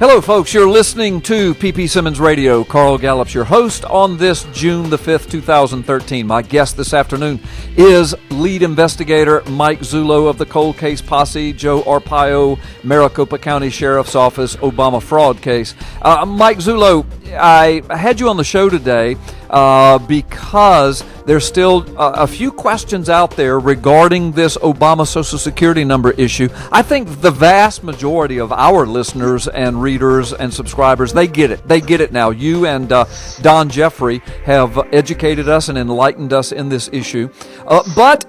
Hello, folks. You're listening to P.P. Simmons Radio. Carl Gallup's your host on this June the 5th, 2013. My guest this afternoon is lead investigator Mike Zullo of the Cold Case Posse, Joe Arpaio, Maricopa County Sheriff's Office, Obama fraud case. Mike Zullo, I had you on the show today because there's still a few questions out there regarding this Obama Social Security number issue. I think the vast majority of our listeners and readers and subscribers, they get it. They get it now. You and Don Jeffrey have educated us and enlightened us in this issue. But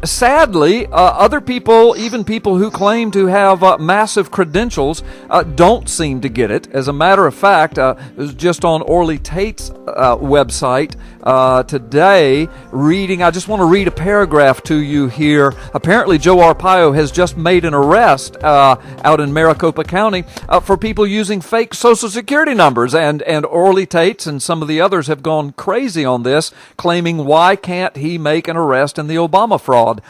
sadly, other people, even people who claim to have massive credentials, don't seem to get it. As a matter of fact, it was just on Orly Taitz website today, reading, I just want to read a paragraph to you here. Apparently, Joe Arpaio has just made an arrest out in Maricopa County for people using fake Social Security numbers, and Orly Taitz and some of the others have gone crazy on this, claiming why can't he make an arrest in the Obama fraud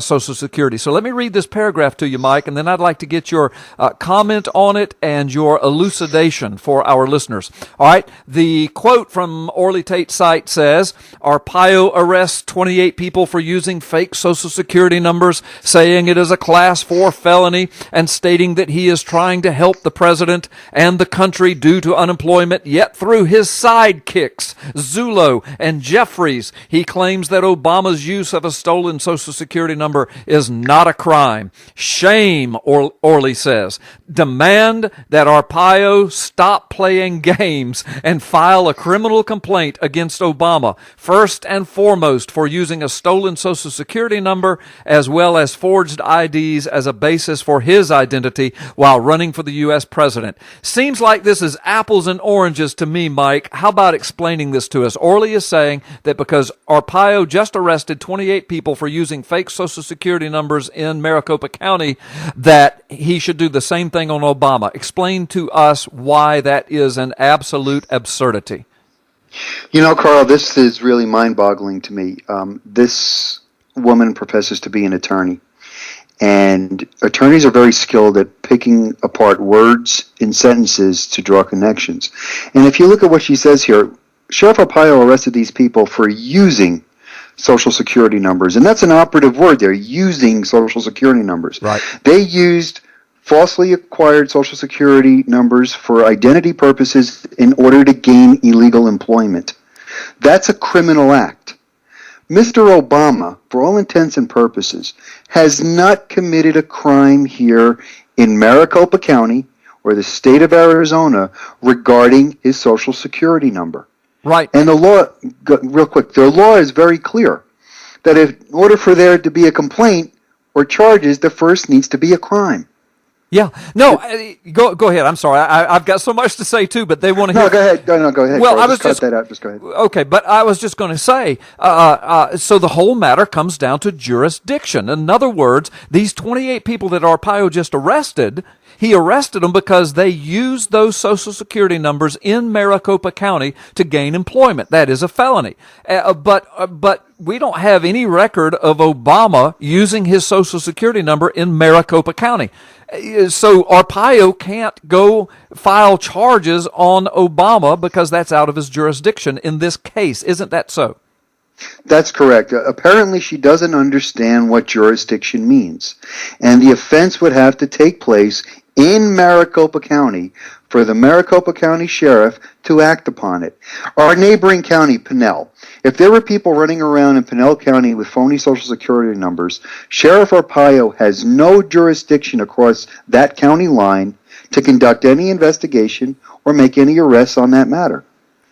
Social Security. So let me read this paragraph to you, Mike, and then I'd like to get your comment on it and your elucidation for our listeners. All right, the quote from Orly Taitz site says, Arpaio arrests 28 people for using fake Social Security numbers, saying it is a Class 4 felony, and stating that he is trying to help the president and the country due to unemployment, yet through his sidekicks, Zullo and Jeffries, he claims that Obama's use of a stolen Social Security number is not a crime. Shame, Orly says. Demand that Arpaio stop playing games and file a criminal complaint against Obama, first and foremost for using a stolen Social Security number as well as forged IDs as a basis for his identity while running for the U.S. president. Seems like this is apples and oranges to me, Mike. How about explaining this to us? Orly is saying that because Arpaio just arrested 28 people for using fake Social Security numbers in Maricopa County, that he should do the same thing on Obama. Explain to us why that is an absolute absurdity. You know, Carl, this is really mind-boggling to me. This woman professes to be an attorney, and attorneys are very skilled at picking apart words in sentences to draw connections. And if you look at what she says here, Sheriff Arpaio arrested these people for using Social Security numbers, and that's an operative word there, using Social Security numbers. Right. They used falsely acquired Social Security numbers for identity purposes in order to gain illegal employment. That's a criminal act. Mr. Obama, for all intents and purposes, has not committed a crime here in Maricopa County or the state of Arizona regarding his Social Security number. Right. And the law, real quick, the law is very clear that in order for there to be a complaint or charges, there first needs to be a crime. Yeah. No, go ahead. I'm sorry. I've got so much to say, too, but they want to hear. No, go ahead. Go ahead. Well, Carl. I was just cut that out. Just go ahead. Okay, but I was just going to say, so the whole matter comes down to jurisdiction. In other words, these 28 people that Arpaio just arrested, he arrested them because they used those Social Security numbers in Maricopa County to gain employment. That is a felony. But we don't have any record of Obama using his Social Security number in Maricopa County. So Arpaio can't go file charges on Obama because that's out of his jurisdiction in this case. Isn't that so? That's correct. Apparently she doesn't understand what jurisdiction means. And the offense would have to take place in Maricopa County for the Maricopa County Sheriff to act upon it. Our neighboring county, Pinell, if there were people running around in Pinell County with phony Social Security numbers, Sheriff Arpaio has no jurisdiction across that county line to conduct any investigation or make any arrests on that matter.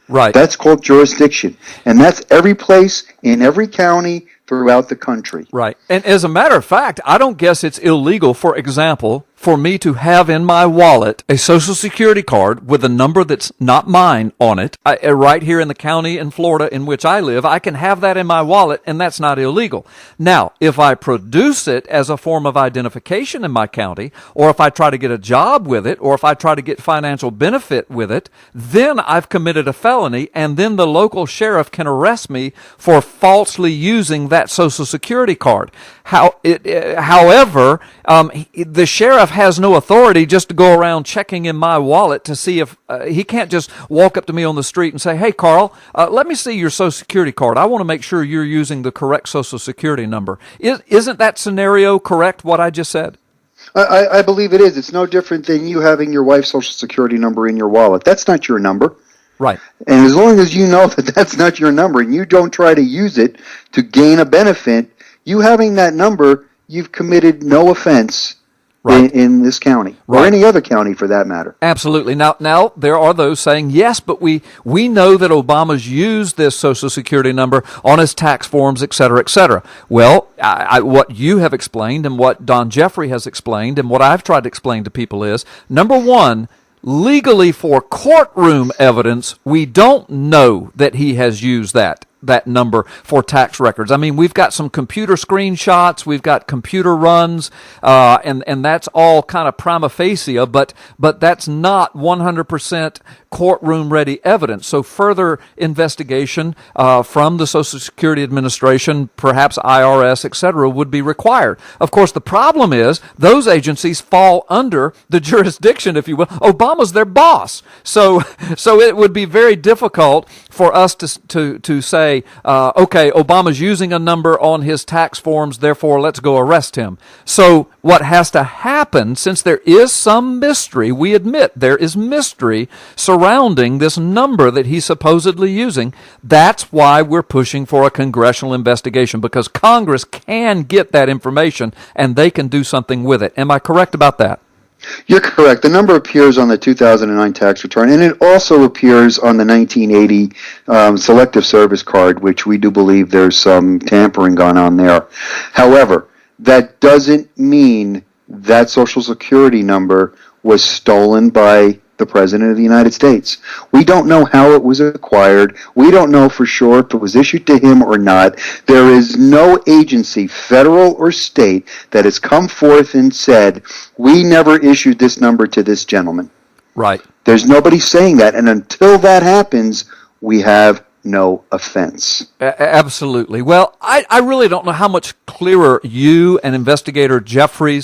Right. That's called jurisdiction. And that's every place in every county throughout the country. Right. And as a matter of fact, I don't guess it's illegal, for example, for me to have in my wallet a Social Security card with a number that's not mine on it. Right here in the county in Florida in which I live, I can have that in my wallet, and that's not illegal. Now, if I produce it as a form of identification in my county, or if I try to get a job with it, or if I try to get financial benefit with it, then I've committed a felony, and then the local sheriff can arrest me for falsely using that Social Security card. However, The sheriff has no authority just to go around checking in my wallet to see if he can't just walk up to me on the street and say, "Hey, Carl, let me see your Social Security card. I want to make sure you're using the correct Social Security number." Isn't that scenario correct, what I just said? I believe it is. It's no different than you having your wife's Social Security number in your wallet. That's not your number. Right. And as long as you know that that's not your number and you don't try to use it to gain a benefit, you having that number, you've committed no offense in this county, or any other county for that matter. Absolutely. Now there are those saying, yes, but we know that Obama's used this Social Security number on his tax forms, et cetera, et cetera. Well, what you have explained and what Don Jeffrey has explained and what I've tried to explain to people is, number one, legally for courtroom evidence, we don't know that he has used that number for tax records. I mean, we've got some computer screenshots, we've got computer runs, and that's all kind of prima facie, but that's not 100% courtroom-ready evidence. So further investigation from the Social Security Administration, perhaps IRS, etc., would be required. Of course, the problem is those agencies fall under the jurisdiction, if you will. Obama's their boss. So it would be very difficult for us to say, okay, Obama's using a number on his tax forms, therefore let's go arrest him. So what has to happen, since there is some mystery, we admit there is mystery surrounding this number that he's supposedly using, that's why we're pushing for a congressional investigation, because Congress can get that information and they can do something with it. Am I correct about that? You're correct. The number appears on the 2009 tax return, and it also appears on the 1980 selective service card, which we do believe there's some tampering gone on there. However, that doesn't mean that Social Security number was stolen by the President of the United States. We don't know how it was acquired. We don't know for sure if it was issued to him or not. There is no agency, federal or state, that has come forth and said, we never issued this number to this gentleman. Right. There's nobody saying that, and until that happens, we have no offense. Absolutely. Well, I really don't know how much clearer you and investigator Jeffrey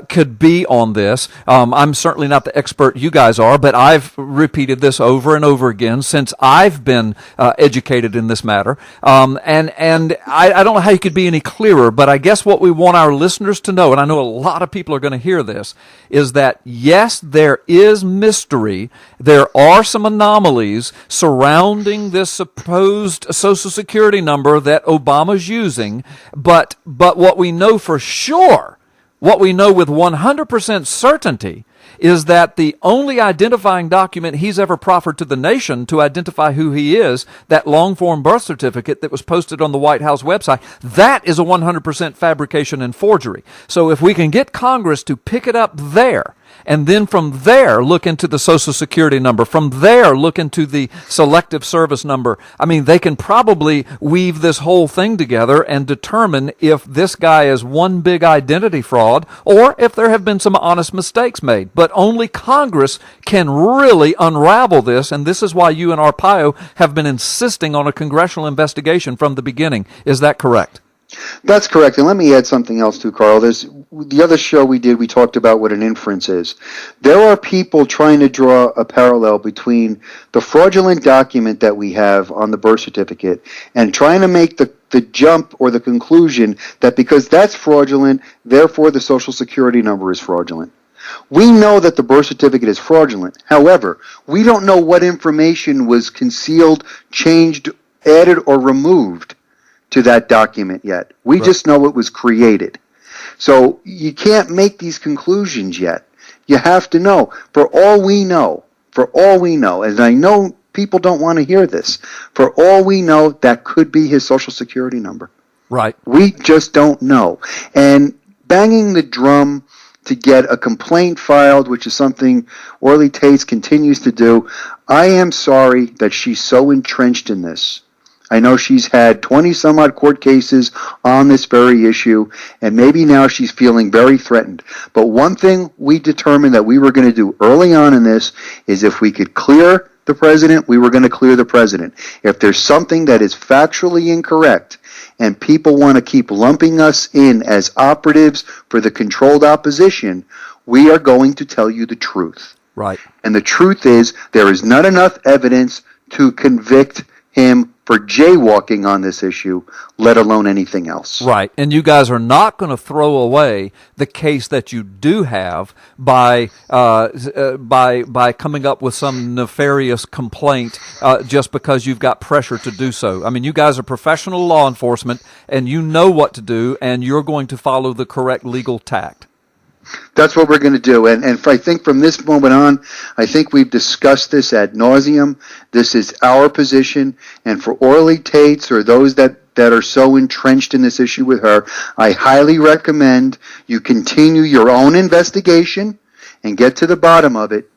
could be on this. I'm certainly not the expert you guys are, but I've repeated this over and over again since I've been educated in this matter. And I don't know how you could be any clearer, but I guess what we want our listeners to know, and I know a lot of people are going to hear this, is that yes, there is mystery. There are some anomalies surrounding this supposed Social Security number that Obama's using, but what we know for sure, what we know with 100% certainty, is that the only identifying document he's ever proffered to the nation to identify who he is, that long-form birth certificate that was posted on the White House website, that is a 100% fabrication and forgery. So if we can get Congress to pick it up there, and then from there look into the Social Security number, from there look into the selective service number, I mean, they can probably weave this whole thing together and determine if this guy is one big identity fraud or if there have been some honest mistakes made. But only Congress can really unravel this, and this is why you and Arpaio have been insisting on a congressional investigation from the beginning. Is that correct? That's correct. And let me add something else too, Carl. There's the other show we did, we talked about what an inference is. There are people trying to draw a parallel between the fraudulent document that we have on the birth certificate and trying to make the jump or the conclusion that because that's fraudulent, therefore the Social Security number is fraudulent. We know that the birth certificate is fraudulent. However, we don't know what information was concealed, changed, added, or removed to that document yet. We just know it was created. So you can't make these conclusions yet. You have to know. For all we know, and I know people don't want to hear this, for all we know, that could be his Social Security number. Right. We just don't know. And banging the drum to get a complaint filed, which is something Orly Taitz continues to do, I am sorry that she's so entrenched in this. I know she's had 20-some-odd court cases on this very issue, and maybe now she's feeling very threatened. But one thing we determined that we were going to do early on in this is if we could clear the president, we were going to clear the president. If there's something that is factually incorrect and people want to keep lumping us in as operatives for the controlled opposition, we are going to tell you the truth. Right. And the truth is there is not enough evidence to convict him for jaywalking on this issue, let alone anything else. Right. And you guys are not going to throw away the case that you do have by coming up with some nefarious complaint just because you've got pressure to do so. I mean, you guys are professional law enforcement, and you know what to do, and you're going to follow the correct legal tact. That's what we're going to do. And I think from this moment on, I think we've discussed this ad nauseum. This is our position. And for Orly Taitz or those that are so entrenched in this issue with her, I highly recommend you continue your own investigation and get to the bottom of it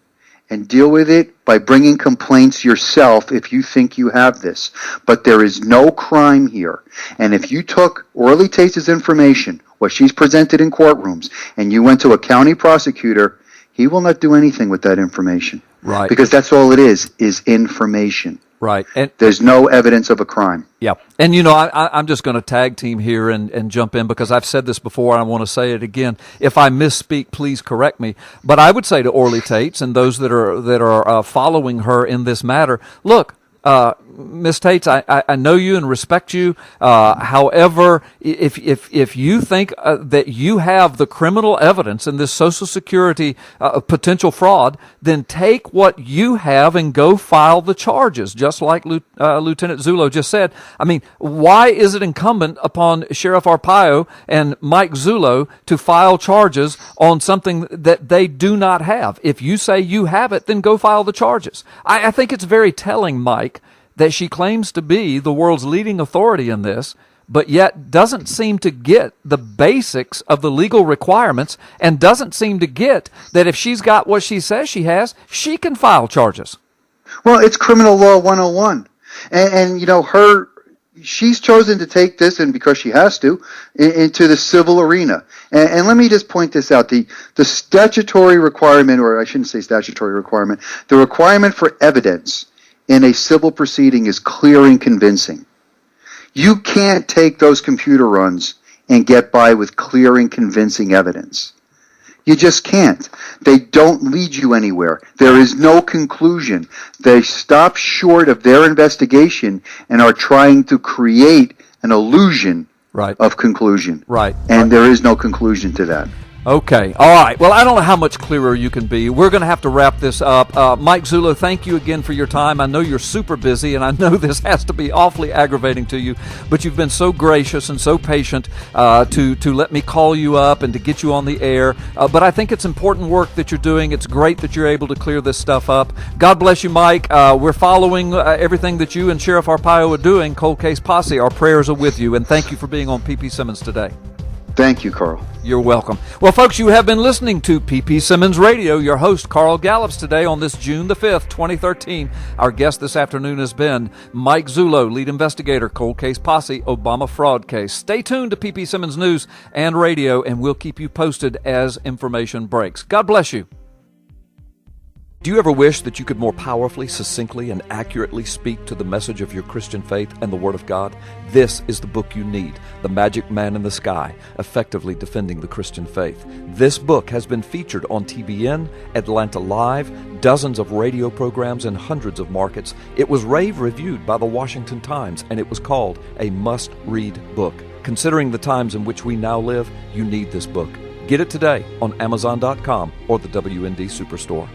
and deal with it by bringing complaints yourself if you think you have this. But there is no crime here. And if you took Orly Taitz's information, what she's presented in courtrooms, and you went to a county prosecutor, he will not do anything with that information. Right. Because that's all it is information. Right. And there's no evidence of a crime. Yeah. And, I'm just going to tag team here and jump in because I've said this before and I want to say it again. If I misspeak, please correct me. But I would say to Orly Taitz and those that are following her in this matter, look, Ms. Taitz, I know you and respect you. However, if you think that you have the criminal evidence in this Social Security potential fraud, then take what you have and go file the charges, just like Lieutenant Zullo just said. I mean, why is it incumbent upon Sheriff Arpaio and Mike Zullo to file charges on something that they do not have? If you say you have it, then go file the charges. I think it's very telling, Mike, that she claims to be the world's leading authority in this, but yet doesn't seem to get the basics of the legal requirements and doesn't seem to get that if she's got what she says she has, she can file charges. Well, it's criminal law 101. And she's chosen to take this, and because she has to, into the civil arena. And let me just point this out. The statutory requirement, or I shouldn't say statutory requirement, the requirement for evidence in a civil proceeding is clear and convincing. You can't take those computer runs and get by with clear and convincing evidence. You just can't. They don't lead you anywhere. There is no conclusion. They stop short of their investigation and are trying to create an illusion of conclusion. Right. And there is no conclusion to that. Okay. All right. Well, I don't know how much clearer you can be. We're going to have to wrap this up. Mike Zullo, thank you again for your time. I know you're super busy, and I know this has to be awfully aggravating to you, but you've been so gracious and so patient to let me call you up and to get you on the air. But I think it's important work that you're doing. It's great that you're able to clear this stuff up. God bless you, Mike. We're following everything that you and Sheriff Arpaio are doing. Cold Case Posse, our prayers are with you, and thank you for being on PP Simmons today. Thank you, Carl. You're welcome. Well, folks, you have been listening to PP Simmons Radio. Your host, Carl Gallups, today on this June the 5th, 2013. Our guest this afternoon has been Mike Zullo, lead investigator, Cold Case Posse, Obama fraud case. Stay tuned to PP Simmons News and Radio, and we'll keep you posted as information breaks. God bless you. Do you ever wish that you could more powerfully, succinctly, and accurately speak to the message of your Christian faith and the Word of God? This is the book you need, The Magic Man in the Sky, Effectively Defending the Christian Faith. This book has been featured on TBN, Atlanta Live, dozens of radio programs, and hundreds of markets. It was rave reviewed by the Washington Times, and it was called a must-read book. Considering the times in which we now live, you need this book. Get it today on Amazon.com or the WND Superstore.